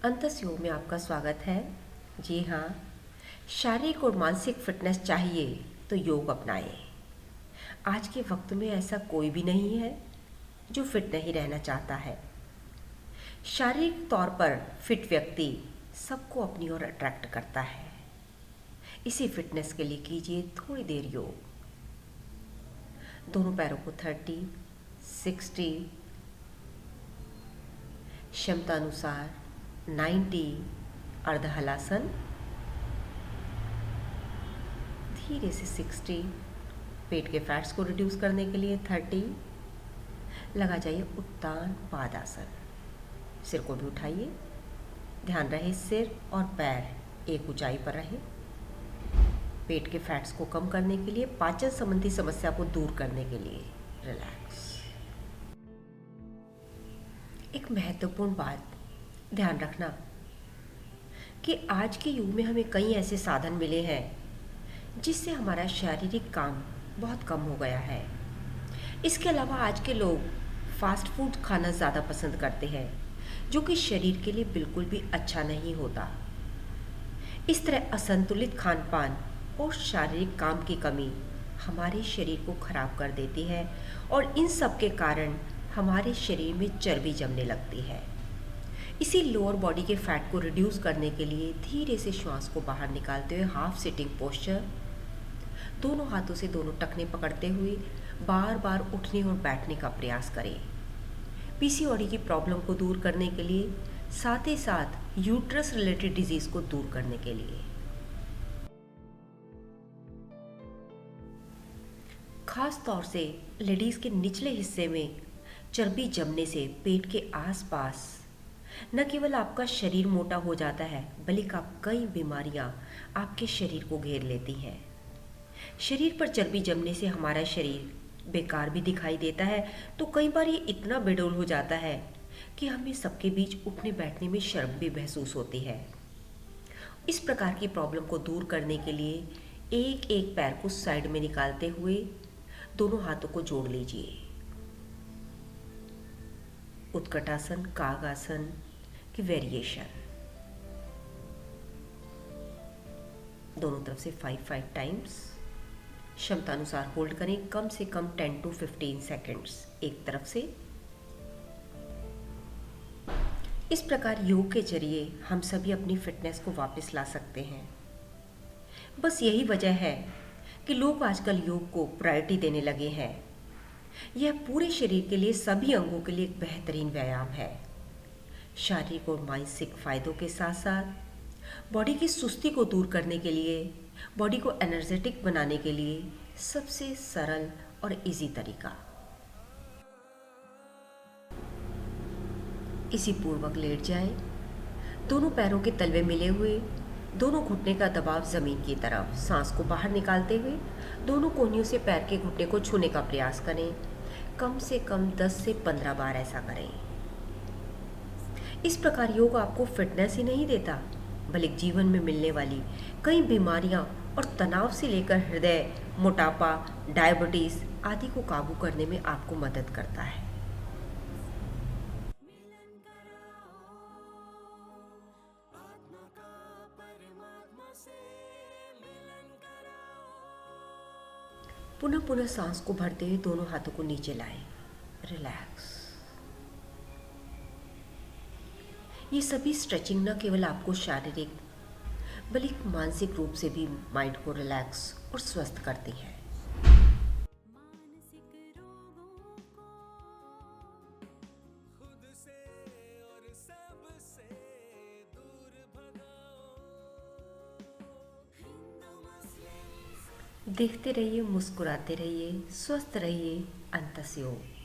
अंतस योग में आपका स्वागत है। जी हाँ, शारीरिक और मानसिक फिटनेस चाहिए तो योग अपनाएं। आज के वक्त में ऐसा कोई भी नहीं है जो फिट नहीं रहना चाहता है। शारीरिक तौर पर फिट व्यक्ति सबको अपनी ओर अट्रैक्ट करता है। इसी फिटनेस के लिए कीजिए थोड़ी देर योग। दोनों पैरों को 30, 60, क्षमता अनुसार 90 अर्ध हलासन, धीरे से 60, पेट के फैट्स को रिड्यूस करने के लिए 30, लगा जाइए उत्तान पादासन। सिर को भी उठाइए, ध्यान रहे सिर और पैर एक ऊंचाई पर रहे। पेट के फैट्स को कम करने के लिए, पाचन संबंधी समस्या को दूर करने के लिए रिलैक्स। एक महत्वपूर्ण बात ध्यान रखना कि आज के युग में हमें कई ऐसे साधन मिले हैं जिससे हमारा शारीरिक काम बहुत कम हो गया है। इसके अलावा आज के लोग फास्ट फूड खाना ज़्यादा पसंद करते हैं, जो कि शरीर के लिए बिल्कुल भी अच्छा नहीं होता। इस तरह असंतुलित खान पान और शारीरिक काम की कमी हमारे शरीर को खराब कर देती है और इन सब के कारण हमारे शरीर में चर्बी जमने लगती है। इसी लोअर बॉडी के फैट को रिड्यूस करने के लिए धीरे से श्वास को बाहर निकालते हुए हाफ सिटिंग पोस्चर, दोनों हाथों से दोनों टखने पकड़ते हुए बार बार उठने और बैठने का प्रयास करें। पीसीओडी की प्रॉब्लम को दूर करने के लिए, साथ ही साथ यूट्रस रिलेटेड डिजीज को दूर करने के लिए। खास तौर से लेडीज के निचले हिस्से में चर्बी जमने से पेट के आसपास न केवल आपका शरीर मोटा हो जाता है, बल्कि कई बीमारियां आपके शरीर को घेर लेती हैं। शरीर पर चर्बी जमने से हमारा शरीर बेकार भी दिखाई देता है, तो कई बार ये इतना बेडौल हो जाता है कि हमें सबके बीच उठने बैठने में शर्म भी महसूस होती है। इस प्रकार की प्रॉब्लम को दूर करने के लिए एक एक पैर को साइड में निकालते हुए दोनों हाथों को जोड़ लीजिए। उत्कटासन, कागासन की वेरिएशन दोनों तरफ से 5-5 टाइम्स। क्षमता अनुसार होल्ड करें कम से कम 10 to 15 सेकेंड्स एक तरफ से। इस प्रकार योग के जरिए हम सभी अपनी फिटनेस को वापस ला सकते हैं। बस यही वजह है कि लोग आजकल योग को प्रायोरिटी देने लगे हैं। यह पूरे शरीर के लिए, सभी अंगों के लिए एक बेहतरीन व्यायाम है। शारीरिक और मानसिक फायदों के साथ साथ बॉडी की सुस्ती को दूर करने के लिए, बॉडी को एनर्जेटिक बनाने के लिए सबसे सरल और इजी तरीका। इसी पूर्वक लेट जाएं, दोनों पैरों के तलवे मिले हुए, दोनों घुटने का दबाव जमीन की तरफ। सांस को बाहर निकालते हुए दोनों कोहनियों से पैर के घुटने को छूने का प्रयास करें। कम से कम 10 से 15 बार ऐसा करें। इस प्रकार योग आपको फिटनेस ही नहीं देता, बल्कि जीवन में मिलने वाली कई बीमारियां और तनाव से लेकर हृदय, मोटापा, डायबिटीज आदि को काबू करने में आपको मदद करता है। पुनः पुनः सांस को भरते हुए दोनों हाथों को नीचे लाएं। रिलैक्स। ये सभी स्ट्रेचिंग न केवल आपको शारीरिक बल्कि मानसिक रूप से भी माइंड को रिलैक्स और स्वस्थ करती है। देखते रहिए, मुस्कुराते रहिए, स्वस्थ रहिए। अंतस योग।